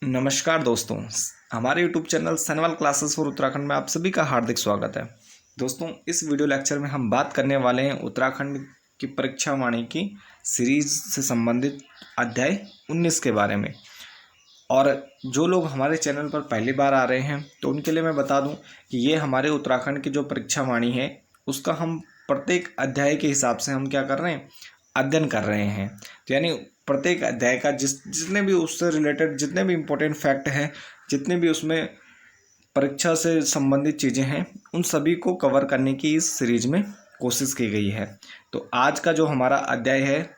नमस्कार दोस्तों, हमारे YouTube channel Sanwal classes for Uttarakhand में आप सभी का हार्दिक स्वागत है। दोस्तों, इस वीडियो लेक्चर में हम बात करने वाले हैं उत्तराखंड की परीक्षा वाणी की सीरीज से संबंधित अध्याय 19 के बारे में। और जो लोग हमारे चैनल पर पहली बार आ रहे हैं तो उनके लिए मैं बता दूं कि ये हमारे उत्तराखंड की जो परीक्षा वाणी है उसका हम प्रत्येक अध्याय के हिसाब से हम क्या कर रहे हैं, अध्ययन कर रहे हैं। तो यानी प्रत्येक अध्याय का जितने भी उससे रिलेटेड जितने भी इम्पोर्टेंट फैक्ट हैं, जितने भी उसमें परीक्षा से संबंधित चीज़ें हैं, उन सभी को कवर करने की इस सीरीज में कोशिश की गई है। तो आज का जो हमारा अध्याय है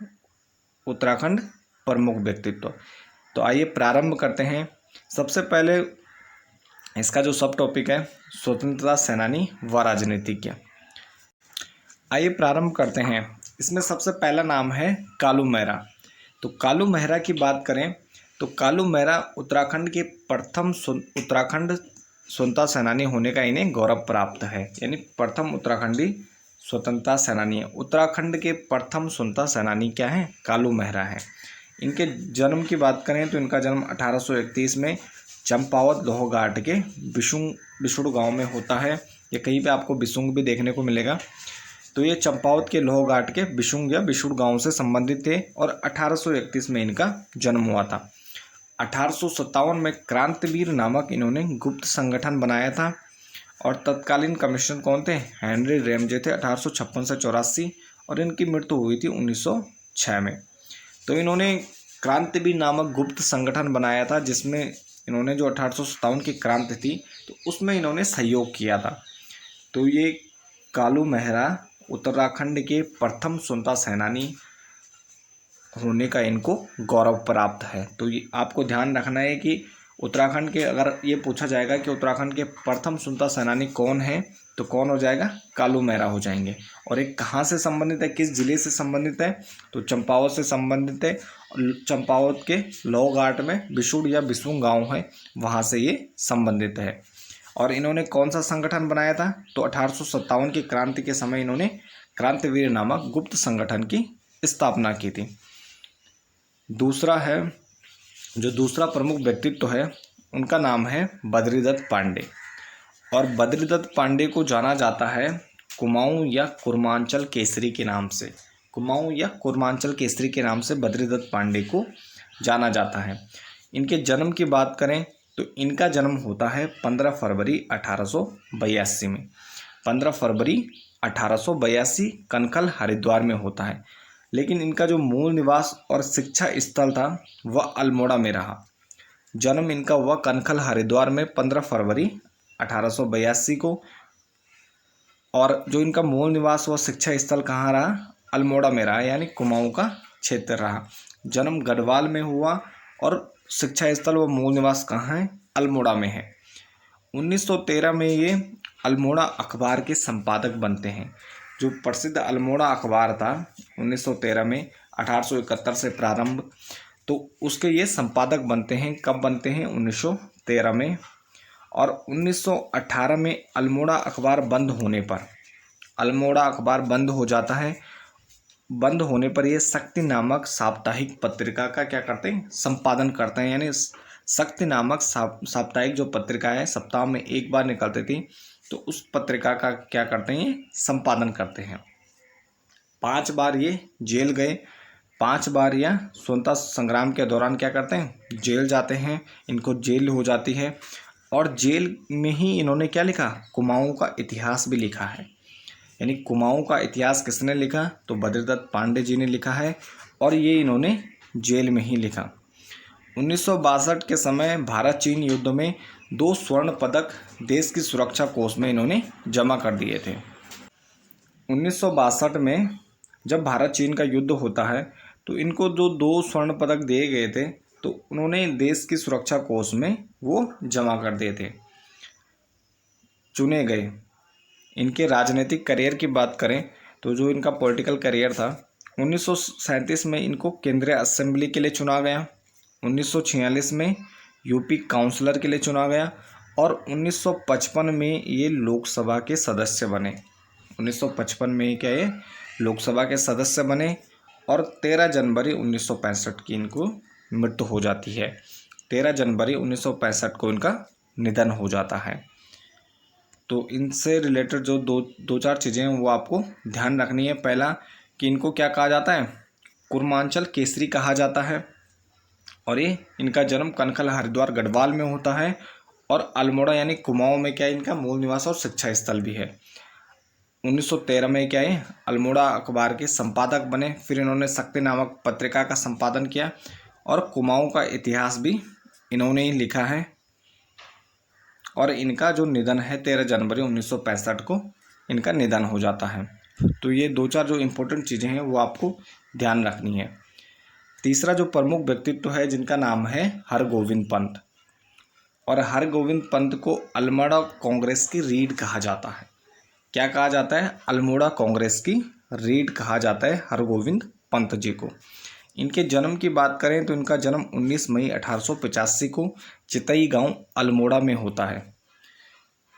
उत्तराखंड प्रमुख व्यक्तित्व, तो आइए प्रारंभ करते हैं। सबसे पहले इसका जो सब टॉपिक है स्वतंत्रता सेनानी व राजनीतिज्ञ। आइए प्रारंभ करते हैं। इसमें सबसे पहला नाम है कालू मेहरा। तो कालू मेहरा की बात करें तो कालू मेहरा उत्तराखंड के प्रथम उत्तराखंड स्वतंत्रता सेनानी होने का इन्हें गौरव प्राप्त है। यानी प्रथम उत्तराखंडी स्वतंत्रता सेनानी है। उत्तराखंड के प्रथम स्वतंत्रता सेनानी क्या है? कालू मेहरा है। इनके जन्म की बात करें तो इनका जन्म 1831 में चंपावत लोहघाट के बिशुड़ गांव में होता है। या कहीं पे आपको बिसुंग भी देखने को मिलेगा। तो ये चंपावत के लोहघाट के बिशुंग या बिशुड़ गांव से संबंधित थे और 1831 में इनका जन्म हुआ था। 1857 में क्रांतिवीर नामक इन्होंने गुप्त संगठन बनाया था और तत्कालीन कमिश्नर कौन थे? हेनरी रैमजे थे। 1856 से 84 और इनकी मृत्यु हुई थी 1906 में। तो इन्होंने क्रांतिवीर नामक गुप्त संगठन बनाया था जिसमें इन्होंने जो 1857 की क्रांति थी तो उसमें इन्होंने सहयोग किया था। तो ये कालू मेहरा उत्तराखंड के प्रथम स्वतंत्रता सेनानी होने का इनको गौरव प्राप्त है। तो ये आपको ध्यान रखना है कि उत्तराखंड के, अगर ये पूछा जाएगा कि उत्तराखंड के प्रथम स्वतंत्रता सेनानी कौन है तो कौन हो जाएगा? कालू मेहरा हो जाएंगे। और एक कहाँ से संबंधित है, किस जिले से संबंधित है? तो चंपावत से संबंधित है। चंपावत के लोहघाट में बिशुड़ या बिसुंग गाँव है, वहाँ से ये संबंधित है। और इन्होंने कौन सा संगठन बनाया था? तो 1857 की क्रांति के समय इन्होंने क्रांतिवीर नामक गुप्त संगठन की स्थापना की थी। दूसरा है, जो दूसरा प्रमुख व्यक्तित्व है उनका नाम है बद्रीदत्त पांडे। और बद्रीदत्त पांडे को जाना जाता है कुमाऊं या कुर्मांचल केसरी के नाम से। कुमाऊं या कुर्मांचल केसरी के नाम से बद्रीदत्त पांडे को जाना जाता है। इनके जन्म की बात करें तो इनका जन्म होता है 15 फरवरी 1882 में। 15 फरवरी 1882 कनखल हरिद्वार में होता है। लेकिन इनका जो मूल निवास और शिक्षा स्थल था वह अल्मोड़ा में रहा। जन्म इनका हुआ कनखल हरिद्वार में 15 फरवरी 1882 को। और जो इनका मूल निवास व शिक्षा स्थल कहाँ रहा? अल्मोड़ा में रहा, यानी कुमाऊं का क्षेत्र रहा। जन्म गढ़वाल में हुआ और शिक्षा स्थल व मूल निवास कहाँ है? अल्मोड़ा में है। 1913 में ये अल्मोड़ा अखबार के संपादक बनते हैं। जो प्रसिद्ध अल्मोड़ा अखबार था 1913 में, 1871 से प्रारंभ, तो उसके ये संपादक बनते हैं। कब बनते हैं? 1913 में। और 1918 में अल्मोड़ा अखबार बंद होने पर, अल्मोड़ा अखबार बंद हो जाता है। बंद होने पर ये शक्ति नामक साप्ताहिक पत्रिका का क्या करते हैं? संपादन करते हैं। यानी शक्ति नामक साप्ताहिक जो पत्रिका है, सप्ताह में एक बार निकलती थी, तो उस पत्रिका का क्या करते हैं? संपादन करते हैं। 5 बार ये जेल गए। 5 बार या स्वतंत्रता संग्राम के दौरान क्या करते हैं? जेल जाते हैं। इनको जेल हो जाती है और जेल में ही इन्होंने क्या लिखा? कुमाऊं का इतिहास भी लिखा है। यानी कुमाऊं का इतिहास किसने लिखा? तो बद्रीदत्त पांडे जी ने लिखा है और ये इन्होंने जेल में ही लिखा। 1962 के समय भारत चीन युद्ध में 2 स्वर्ण पदक देश की सुरक्षा कोष में इन्होंने जमा कर दिए थे। 1962 में जब भारत चीन का युद्ध होता है तो इनको जो 2 स्वर्ण पदक दिए गए थे तो उन्होंने देश की सुरक्षा कोष में वो जमा कर दिए थे, चुने गए। इनके राजनीतिक करियर की बात करें तो जो इनका पॉलिटिकल करियर था, 1937 में इनको केंद्रीय असेंबली के लिए चुना गया। 1946 में यूपी काउंसलर के लिए चुना गया और 1955 में ये लोकसभा के सदस्य बने। 1955 में क्या ये लोकसभा के सदस्य बने और 13 जनवरी 1965 की इनको मृत्यु हो जाती है। 13 जनवरी 1965 को इनका निधन हो जाता है। तो इनसे रिलेटेड जो दो चार चीज़ें हैं वो आपको ध्यान रखनी है। पहला कि इनको क्या कहा जाता है, कुर्मांचल केसरी कहा जाता है, और ये इनका जन्म कनखल हरिद्वार गढ़वाल में होता है, और अल्मोड़ा यानी कुमाऊं में क्या है इनका मूल निवास और शिक्षा स्थल भी है। 1913 में क्या है अल्मोड़ा अखबार के संपादक बने। फिर इन्होंने शक्ति नामक पत्रिका का संपादन किया, और कुमाऊं का इतिहास भी इन्होंने ही लिखा है। और इनका जो निधन है 13 जनवरी 1965 को इनका निधन हो जाता है। तो ये दो चार जो इम्पोर्टेंट चीज़ें हैं वो आपको ध्यान रखनी है। तीसरा जो प्रमुख व्यक्तित्व है जिनका नाम है हरगोविंद पंत, और हरगोविंद पंत को अल्मोड़ा कांग्रेस की रीढ़ कहा जाता है। क्या कहा जाता है, अल्मोड़ा कांग्रेस की रीढ़ कहा जाता है हरगोविंद पंत जी को। इनके जन्म की बात करें तो इनका जन्म 19 मई 1885 को चितई गांव अल्मोड़ा में होता है।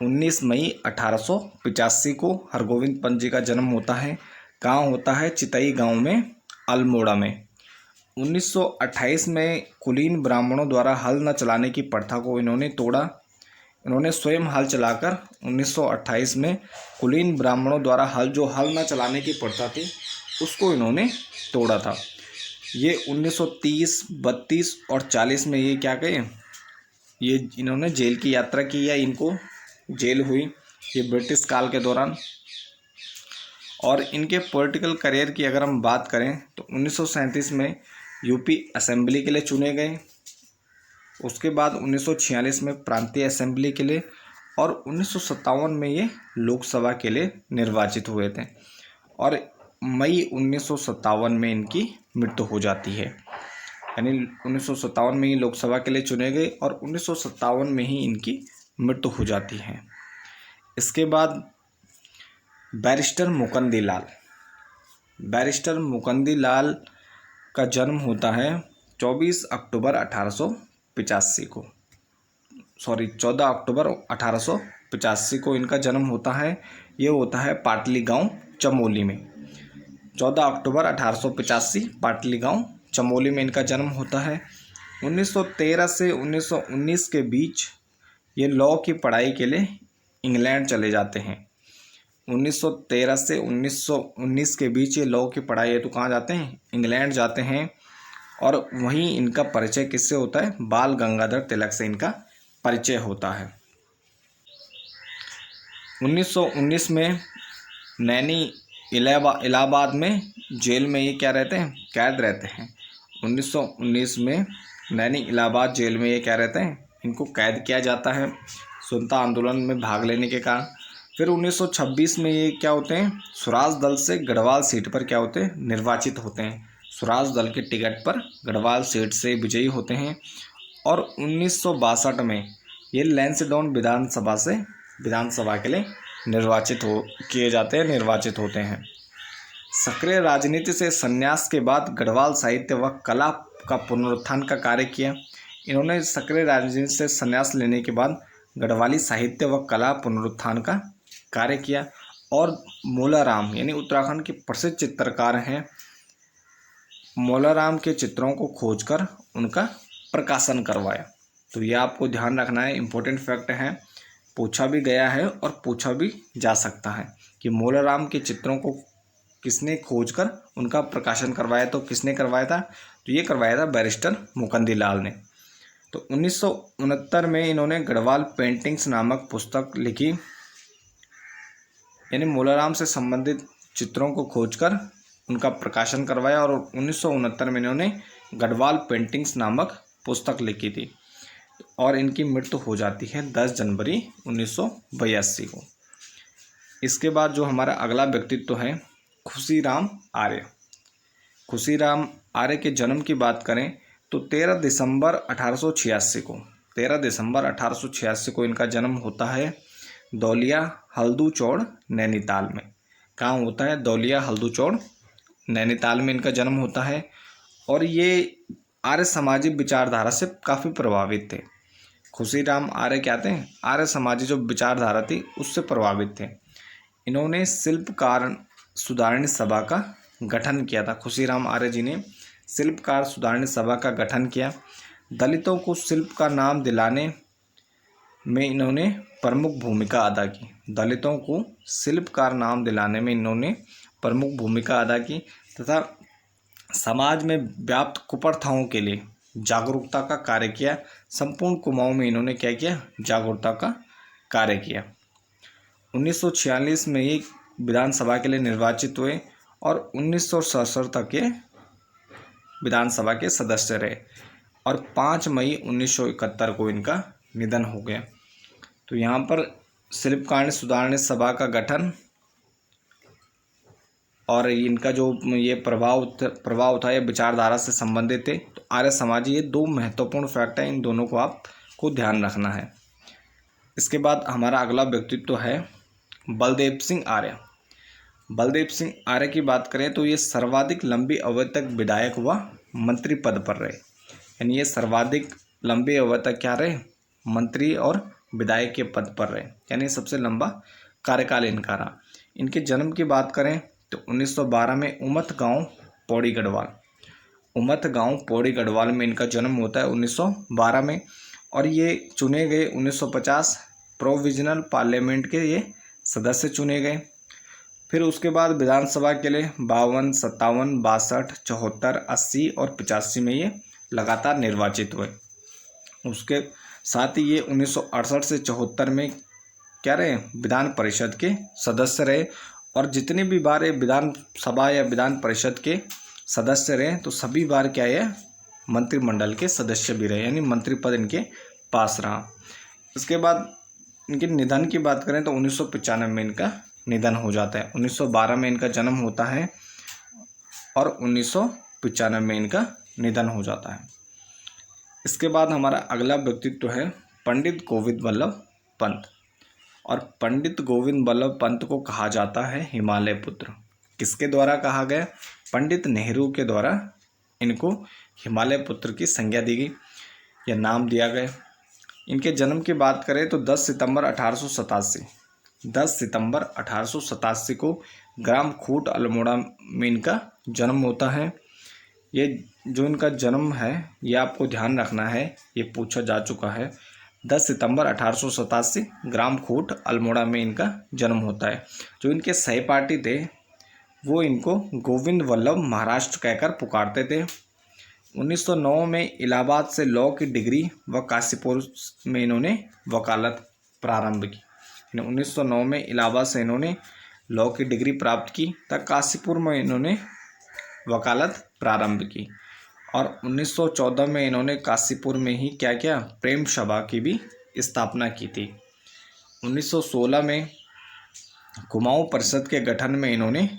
19 मई 1885 को हरगोविंद पंत जी का जन्म होता है। कहाँ होता है, चितई गांव में अल्मोड़ा में। 1928 में कुलीन ब्राह्मणों द्वारा हल न चलाने की प्रथा को इन्होंने तोड़ा। इन्होंने स्वयं हल चलाकर 1928 में कुलीन ब्राह्मणों द्वारा हल न चलाने की प्रथा थी उसको इन्होंने तोड़ा था। ये 1930, 32 और 40 में ये क्या कहे, ये इन्होंने जेल की यात्रा की, या इनको जेल हुई ये ब्रिटिश काल के दौरान। और इनके पॉलिटिकल करियर की अगर हम बात करें तो 1937 में यूपी असेंबली के लिए चुने गए। उसके बाद 1946 में प्रांतीय असेंबली के लिए, और 1957 में ये लोकसभा के लिए निर्वाचित हुए थे। और मई 1957 में इनकी मृत्यु हो जाती है। यानी 1957 में ही लोकसभा के लिए चुने गए और 1957 में ही इनकी मृत्यु हो जाती है। इसके बाद बैरिस्टर मुकंदी लाल का जन्म होता है 24 अक्टूबर 1885 को, 14 अक्टूबर 1885 को इनका जन्म होता है। ये होता है पाटली गांव चमोली में। 14 अक्टूबर 1885 पाटली गांव चमोली में इनका जन्म होता है। 1913 से 1919 के बीच ये लॉ की पढ़ाई के लिए इंग्लैंड चले जाते हैं। 1913 से 1919 के बीच ये लॉ की पढ़ाई है तो कहाँ जाते हैं, इंग्लैंड जाते हैं। और वहीं इनका परिचय किससे होता है, बाल गंगाधर तिलक से इनका परिचय होता है। 1919 में नैनी इलाहाबाद में जेल में ये क्या रहते हैं, कैद रहते हैं। 1919 में नैनी इलाहाबाद जेल में ये क्या रहते हैं, इनको कैद किया जाता है स्वतंत्रता आंदोलन में भाग लेने के कारण। फिर 1926 में ये क्या होते हैं, स्वराज दल से गढ़वाल सीट पर क्या होते हैं, निर्वाचित होते हैं। स्वराज दल के टिकट पर गढ़वाल सीट से विजयी होते हैं। और 1962 में ये लैंसडाउन विधानसभा के लिए निर्वाचित होते हैं। सक्रिय राजनीति से संन्यास के बाद गढ़वाल साहित्य व कला का पुनरुत्थान का कार्य किया। इन्होंने सक्रिय राजनीति से संन्यास लेने के बाद गढ़वाली साहित्य व कला पुनरुत्थान का कार्य किया। और मोलाराम यानी उत्तराखंड के प्रसिद्ध चित्रकार हैं, मोलाराम के चित्रों को खोजकर उनका प्रकाशन करवाया। तो ये आपको ध्यान रखना है, इम्पोर्टेंट फैक्ट है, पूछा भी गया है और पूछा भी जा सकता है कि मोलाराम के चित्रों को किसने खोजकर उनका प्रकाशन करवाया। तो किसने करवाया था, तो ये करवाया था बैरिस्टर मुकंदी लाल ने। तो 1969 में इन्होंने गढ़वाल पेंटिंग्स नामक पुस्तक लिखी, यानी मोलाराम से संबंधित चित्रों को खोजकर उनका प्रकाशन करवाया। और 1969 में इन्होंने गढ़वाल पेंटिंग्स नामक पुस्तक लिखी थी। और इनकी मृत्यु हो जाती है 10 जनवरी 1982 को। इसके बाद जो हमारा अगला व्यक्तित्व है खुशीराम आर्य। खुशीराम आर्य के जन्म की बात करें तो 13 दिसंबर 1886 को इनका जन्म होता है दौलिया हल्दू चौड़ नैनीताल में। कहाँ होता है, दौलिया हल्दू चौड़ नैनीताल में इनका जन्म होता है। और ये आर्य सामाजिक विचारधारा से काफ़ी प्रभावित थे। खुशीराम आर्य क्या थे, आर्य सामाजिक जो विचारधारा थी उससे प्रभावित थे। इन्होंने शिल्पकार सुधारणी सभा का गठन किया था। खुशीराम आर्य जी ने शिल्पकार सुधारणी सभा का गठन किया। दलितों को शिल्प का नाम दिलाने में इन्होंने प्रमुख भूमिका अदा की। दलितों को शिल्पकार नाम दिलाने में इन्होंने प्रमुख भूमिका अदा की तथा समाज में व्याप्त कुप्रथाओं के लिए जागरूकता का कार्य किया। संपूर्ण कुमाऊं में इन्होंने क्या किया? जागरूकता का कार्य किया। 1946 में ये विधानसभा के लिए निर्वाचित हुए और 1967 तक ये विधानसभा के सदस्य रहे और 5 मई 1971 को इनका निधन हो गया। तो यहाँ पर शिल्पकार सुधारणी सभा का गठन और इनका जो ये प्रभाव था ये विचारधारा से संबंधित थे। तो आर्य समाजी, ये दो महत्वपूर्ण फैक्ट हैं, इन दोनों को आपको ध्यान रखना है। इसके बाद हमारा अगला व्यक्तित्व है बलदेव सिंह आर्य। बलदेव सिंह आर्य की बात करें तो ये सर्वाधिक लंबी अवधि तक विधायक व मंत्री पद पर रहे, यानी ये सर्वाधिक लंबी अवधि तक क्या रहे? मंत्री और विधायक के पद पर रहे, यानी सबसे लंबा कार्यकाल इनका रहा। इनके जन्म की बात करें तो 1912 में उमत गांव पौड़ी गढ़वाल में इनका जन्म होता है 1912 में। और ये चुने गए 1950 प्रोविजनल पार्लियामेंट के ये सदस्य चुने गए। फिर उसके बाद विधानसभा के लिए 52, 57, 62, 74, 80 और 85 में ये लगातार निर्वाचित हुए। उसके साथ ही ये 1968 से 74 में क्या रहे? विधान परिषद के सदस्य रहे। और जितने भी बार ये विधानसभा या विधान परिषद के सदस्य रहे तो सभी बार क्या है? मंत्रिमंडल के सदस्य भी रहे, यानी मंत्री पद इनके पास रहा। इसके बाद इनके निधन की बात करें तो 1995 में इनका निधन हो जाता है। 1912 में इनका जन्म होता है और 1995 में इनका निधन हो जाता है। इसके बाद हमारा अगला व्यक्तित्व है पंडित गोविंद वल्लभ पंत। और पंडित गोविंद वल्लभ पंत को कहा जाता है हिमालय पुत्र। किसके द्वारा कहा गया? पंडित नेहरू के द्वारा इनको हिमालय पुत्र की संज्ञा दी गई या नाम दिया गया। इनके जन्म की बात करें तो 10 सितंबर 1887 को ग्राम खूट अल्मोड़ा में इनका जन्म होता है। ये जो इनका जन्म है ये आपको ध्यान रखना है, ये पूछा जा चुका है। 10 सितंबर 1887 ग्राम खूट अल्मोड़ा में इनका जन्म होता है। जो इनके सहपाठी थे वो इनको गोविंद वल्लभ महाराष्ट्र कहकर पुकारते थे। 1909 में इलाहाबाद से लॉ की डिग्री व काशीपुर में इन्होंने वकालत प्रारंभ की। 1909 में इलाहाबाद से इन्होंने लॉ की डिग्री प्राप्त की तब काशीपुर में इन्होंने वकालत प्रारंभ की। और 1914 में इन्होंने काशीपुर में ही क्या किया? प्रेम सभा की भी स्थापना की थी। 1916 में कुमाऊं परिषद के गठन में इन्होंने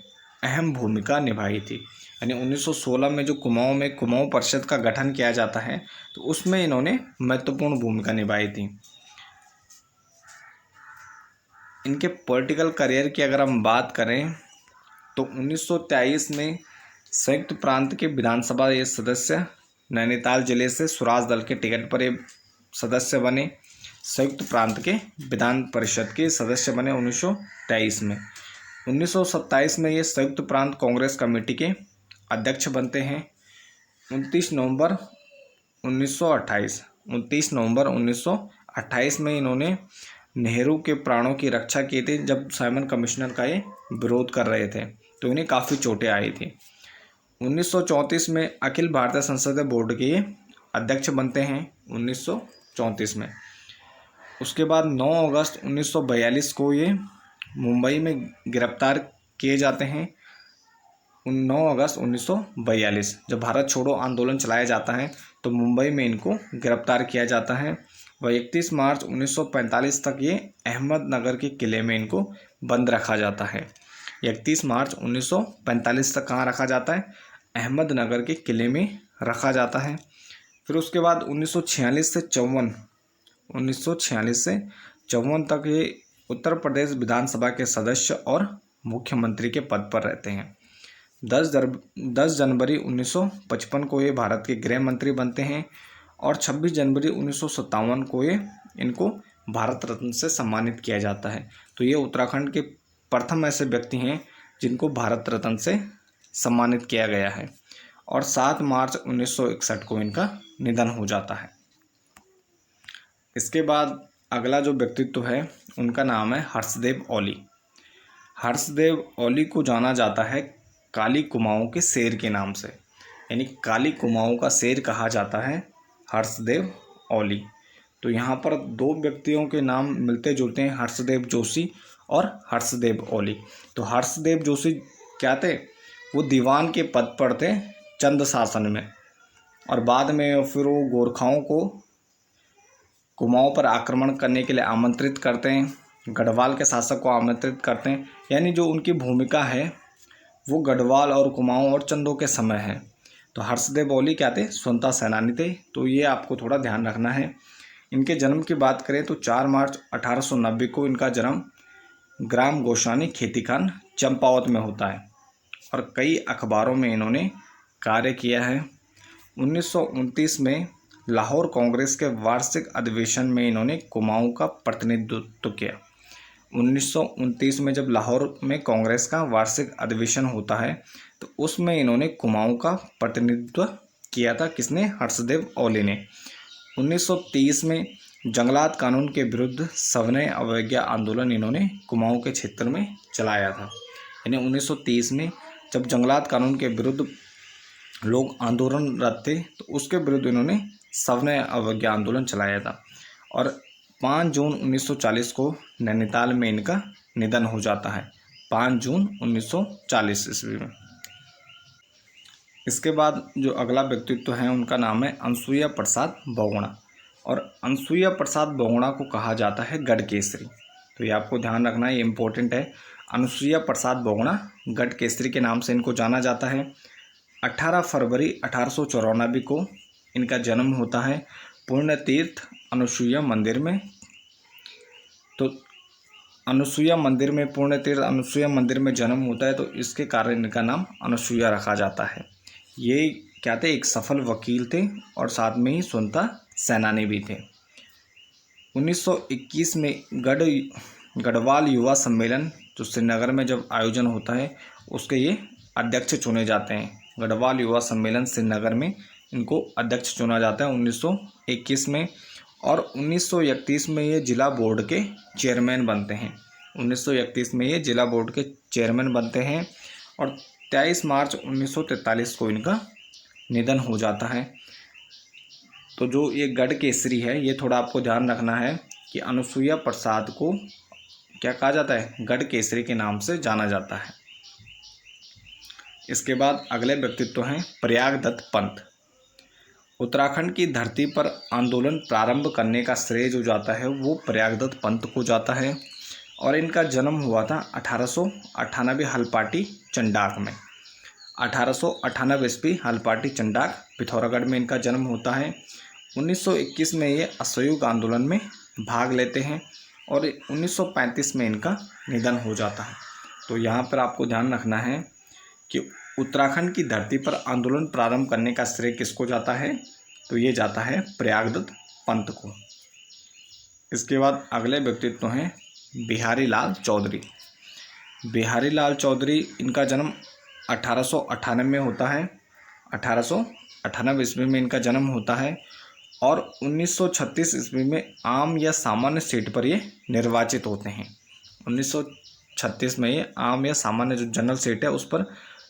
अहम भूमिका निभाई थी। यानी 1916 में जो कुमाऊं परिषद का गठन किया जाता है तो उसमें इन्होंने महत्वपूर्ण भूमिका निभाई थी। इनके पॉलिटिकल करियर की अगर हम बात करें तो 1923 में संयुक्त प्रांत के विधानसभा ये सदस्य, नैनीताल जिले से स्वराज दल के टिकट पर ये सदस्य बने। संयुक्त प्रांत के विधान परिषद के सदस्य बने 1923 में। 1927 में ये संयुक्त प्रांत कांग्रेस कमेटी के अध्यक्ष बनते हैं। 29 नवंबर 1928 में इन्होंने नेहरू के प्राणों की रक्षा की थी जब साइमन कमीशनर का ये विरोध कर रहे थे तो इन्हें काफ़ी चोटें आई थी। 1934 में अखिल भारतीय संसदीय बोर्ड के ये अध्यक्ष बनते हैं 1934 में। उसके बाद 9 अगस्त 1942 को ये मुंबई में गिरफ्तार किए जाते हैं। 9 अगस्त 1942 जब भारत छोड़ो आंदोलन चलाया जाता है तो मुंबई में इनको गिरफ्तार किया जाता है। वह 31 मार्च 1945 तक ये अहमदनगर के किले में इनको बंद रखा जाता है। 31 मार्च 1945 तक कहाँ रखा जाता है? अहमदनगर के किले में रखा जाता है। फिर उसके बाद 1946 से 54 तक ये उत्तर प्रदेश विधानसभा के सदस्य और मुख्यमंत्री के पद पर रहते हैं। 10 जनवरी 1955 को ये भारत के गृह मंत्री बनते हैं और 26 जनवरी 1957 को ये इनको भारत रत्न से सम्मानित किया जाता है। तो ये उत्तराखंड के प्रथम ऐसे व्यक्ति हैं जिनको भारत रत्न से सम्मानित किया गया है। और 7 मार्च 1961 को इनका निधन हो जाता है। इसके बाद अगला जो व्यक्तित्व है उनका नाम है हर्षदेव औली। हर्षदेव औली को जाना जाता है काली कुमाऊं के शेर के नाम से, यानी काली कुमाऊं का शेर कहा जाता है हर्षदेव औली। तो यहाँ पर दो व्यक्तियों के नाम मिलते जुलते हैं, हर्षदेव जोशी और हर्षदेव औली। तो हर्षदेव जोशी क्या थे, वो दीवान के पद पर थे चंद शासन में, और बाद में फिर वो गोरखाओं को कुमाऊं पर आक्रमण करने के लिए आमंत्रित करते हैं, गढ़वाल के शासक को आमंत्रित करते हैं। यानी जो उनकी भूमिका है वो गढ़वाल और कुमाऊं और चंदों के समय है। तो हर्षदेव औली क्या थे, स्वतंत्रता सेनानी थे। तो ये आपको थोड़ा ध्यान रखना है। इनके जन्म की बात करें तो 4 मार्च 1890 को इनका जन्म ग्राम गोशानी खेतीखान चंपावत में होता है, और कई अखबारों में इन्होंने कार्य किया है। 1929 में लाहौर कांग्रेस के वार्षिक अधिवेशन में इन्होंने कुमाऊं का प्रतिनिधित्व किया। 1929 में जब लाहौर में कांग्रेस का वार्षिक अधिवेशन होता है तो उसमें इन्होंने कुमाऊं का प्रतिनिधित्व किया था। किसने, हर्षदेव औली ने। 1930 में जंगलात कानून के विरुद्ध सविनय अवज्ञा आंदोलन इन्होंने कुमाऊं के क्षेत्र में चलाया था। यानी 1930 में जब जंगलात कानून के विरुद्ध लोग आंदोलनरत थे तो उसके विरुद्ध इन्होंने सविनय अवज्ञा आंदोलन चलाया था, और 5 जून 1940 को नैनीताल में इनका निधन हो जाता है, 5 जून 1940 ईस्वी में। इसके बाद जो अगला व्यक्तित्व है उनका नाम है अनसुईया प्रसाद बहुगुणा, और अनसुईया प्रसाद बहुगुणा को कहा जाता है गढ़केसरी। तो ये आपको ध्यान रखना है, ये इम्पोर्टेंट है। अनसुईया प्रसाद बहुगुणा गढ़केसरी के नाम से इनको जाना जाता है। 18 फरवरी 1894 को इनका जन्म होता है पुण्य तीर्थ अनुसुईया मंदिर में। तो अनुसुईया मंदिर में, पुण्य तीर्थ अनुसुईया मंदिर में जन्म होता है, तो इसके कारण इनका नाम अनुसुईया रखा जाता है। ये क्या थे, एक सफल वकील थे और साथ में ही स्वतंत्रता सेनानी भी थे। 1921 में गढ़वाल युवा सम्मेलन जो श्रीनगर में जब आयोजन होता है उसके ये अध्यक्ष चुने जाते हैं। गढ़वाल युवा सम्मेलन श्रीनगर में इनको अध्यक्ष चुना जाता है 1921 में, और 1931 में ये जिला बोर्ड के चेयरमैन बनते हैं। 1931 में ये जिला बोर्ड के चेयरमैन बनते हैं, और 23 मार्च 1943 को इनका निधन हो जाता है। तो जो ये गढ़केसरी है, ये थोड़ा आपको ध्यान रखना है कि अनुसुईया प्रसाद को क्या कहा जाता है, गढ़केसरी के नाम से जाना जाता है। इसके बाद अगले व्यक्तित्व हैं प्रयागदत्त पंत। उत्तराखंड की धरती पर आंदोलन प्रारंभ करने का श्रेय जो जाता है वो प्रयागदत्त पंत को जाता है, और इनका जन्म हुआ था 1898 हल्पाटी चंडाक में। 1898 ईस्वी हल्पाटी चंडाक पिथौरागढ़ में इनका जन्म होता है। 1921 में ये असहयोग आंदोलन में भाग लेते हैं, और 1935 में इनका निधन हो जाता है। तो यहाँ पर आपको ध्यान रखना है कि उत्तराखंड की धरती पर आंदोलन प्रारंभ करने का श्रेय किसको जाता है, तो ये जाता है प्रयागदत्त पंत को। इसके बाद अगले व्यक्तित्व हैं बिहारी लाल चौधरी। बिहारी लाल चौधरी, इनका जन्म 1898 में होता है, 1898 ईस्वी में इनका जन्म होता है, और 1936 ईस्वी में आम या सामान्य सीट पर ये निर्वाचित होते हैं। 1936 में ये आम या सामान्य जो जनरल सीट है उस पर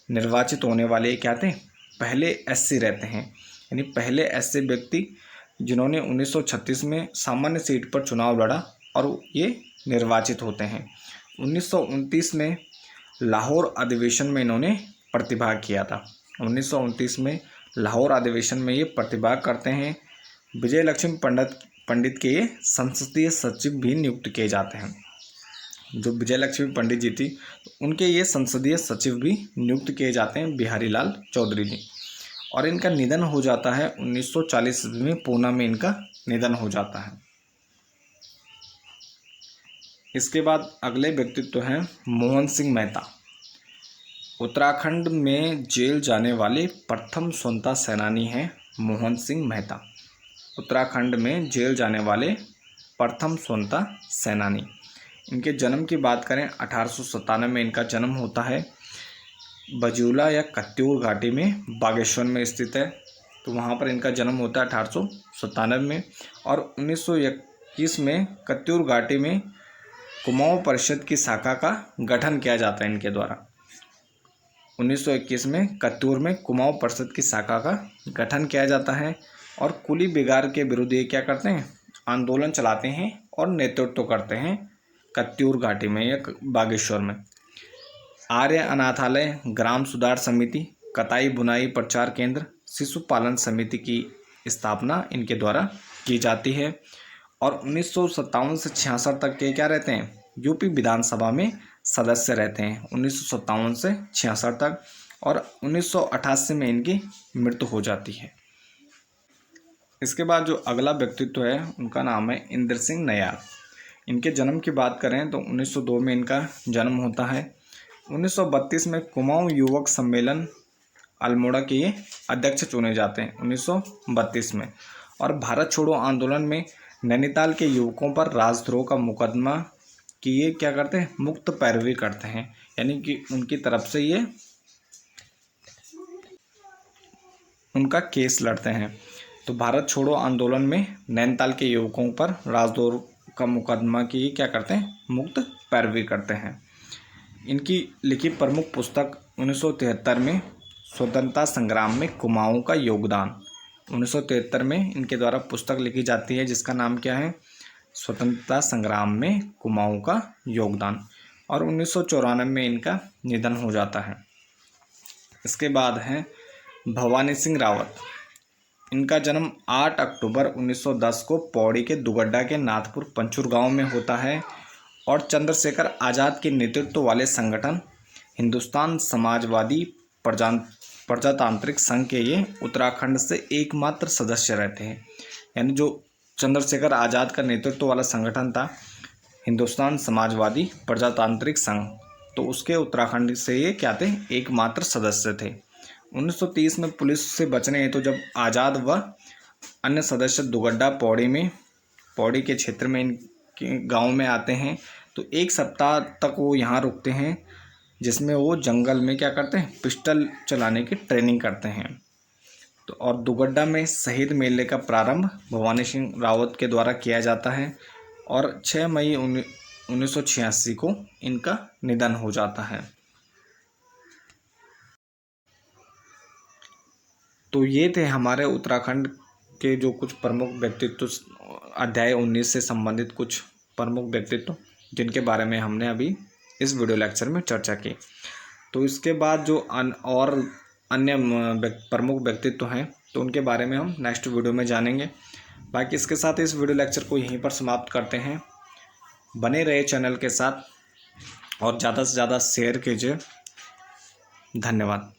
निर्वाचित होने वाले क्या थे, पहले एससी रहते हैं, यानी पहले ऐसे व्यक्ति जिन्होंने 1936 में सामान्य सीट पर चुनाव लड़ा और ये निर्वाचित होते हैं। 1929 में लाहौर अधिवेशन में इन्होंने प्रतिभाग किया था। 1929 में लाहौर अधिवेशन में ये प्रतिभाग करते हैं। विजय लक्ष्मी पंडित के ये संसदीय सचिव भी नियुक्त किए जाते हैं। जो विजय लक्ष्मी पंडित जी थी तो उनके ये संसदीय सचिव भी नियुक्त किए जाते हैं बिहारी लाल चौधरी जी, और इनका निधन हो जाता है 1940 में, पूना में इनका निधन हो जाता है। इसके बाद अगले व्यक्तित्व हैं मोहन सिंह मेहता। उत्तराखंड में जेल जाने वाले प्रथम स्वतंत्रता सेनानी हैं मोहन सिंह मेहता। उत्तराखंड में जेल जाने वाले प्रथम स्वतंत्रता सेनानी। इनके जन्म की बात करें 1897 में इनका जन्म होता है। बजूला या कत्यूर घाटी में बागेश्वर में स्थित है। तो वहाँ पर इनका जन्म होता है 1897 में। और 1921 में कत्यूर घाटी में कुमाऊं परिषद की शाखा का गठन किया जाता है इनके द्वारा। 1921 में कत्यूर में कुमाऊं परिषद की शाखा का गठन किया जाता है और कुली बिगाड़ के विरुद्ध ये क्या करते हैं, आंदोलन चलाते हैं और नेतृत्व करते हैं कत्यूर घाटी में या बागेश्वर में। आर्य अनाथालय, ग्राम सुधार समिति, कताई बुनाई प्रचार केंद्र, शिशु पालन समिति की स्थापना इनके द्वारा की जाती है। और 1957 से 66 तक के क्या रहते हैं, यूपी विधानसभा में सदस्य रहते हैं 1957 से 66 तक। और 1988 में इनकी मृत्यु हो जाती है। इसके बाद जो अगला व्यक्तित्व है उनका नाम है इंद्र सिंह नयार। इनके जन्म की बात करें तो 1902 में इनका जन्म होता है। 1932 में कुमाऊं युवक सम्मेलन अल्मोड़ा के ये अध्यक्ष चुने जाते हैं 1932 में। और भारत छोड़ो आंदोलन में नैनीताल के युवकों पर राजद्रोह का मुकदमा कि ये क्या करते हैं, मुक्त पैरवी करते हैं, यानी कि उनकी तरफ से ये उनका केस लड़ते हैं। तो भारत छोड़ो आंदोलन में नैनीताल के युवकों पर राजद्रोह का मुकदमा की ये क्या करते हैं, मुक्त पैरवी करते हैं। इनकी लिखी प्रमुख पुस्तक 1973 में स्वतंत्रता संग्राम में कुमाऊं का योगदान, 1973 में इनके द्वारा पुस्तक लिखी जाती है जिसका नाम क्या है, स्वतंत्रता संग्राम में कुमाऊं का योगदान। और 1994 में इनका निधन हो जाता है। इसके बाद है भवानी सिंह रावत। इनका जन्म 8 अक्टूबर 1910 को पौड़ी के दुगड्डा के नाथपुर पंचुर गांव में होता है। और चंद्रशेखर आज़ाद के नेतृत्व वाले संगठन हिंदुस्तान समाजवादी प्रजातांत्रिक संघ के ये उत्तराखंड से एकमात्र सदस्य रहते हैं। यानी जो चंद्रशेखर आज़ाद का नेतृत्व वाला संगठन था हिंदुस्तान समाजवादी प्रजातांत्रिक संघ, तो उसके उत्तराखंड से ये क्या थे, एकमात्र सदस्य थे। 1930 में पुलिस से बचने हेतु जब आज़ाद व अन्य सदस्य दुगड्डा पौड़ी के क्षेत्र में इनके गांव में आते हैं, तो एक सप्ताह तक वो यहाँ रुकते हैं जिसमें वो जंगल में क्या करते हैं, पिस्टल चलाने की ट्रेनिंग करते हैं। तो और दुगड्डा में शहीद मेले का प्रारंभ भवानी सिंह रावत के द्वारा किया जाता है। और 6 मई 1986 को इनका निधन हो जाता है। तो ये थे हमारे उत्तराखंड के जो कुछ प्रमुख व्यक्तित्व, अध्याय 19 से संबंधित कुछ प्रमुख व्यक्तित्व जिनके बारे में हमने अभी इस वीडियो लेक्चर में चर्चा की। तो इसके बाद जो और अन्य प्रमुख व्यक्तित्व हैं तो उनके बारे में हम नेक्स्ट वीडियो में जानेंगे। बाकी इसके साथ इस वीडियो लेक्चर को यहीं पर समाप्त करते हैं। बने रहे चैनल के साथ और ज़्यादा से ज़्यादा शेयर कीजिए। धन्यवाद।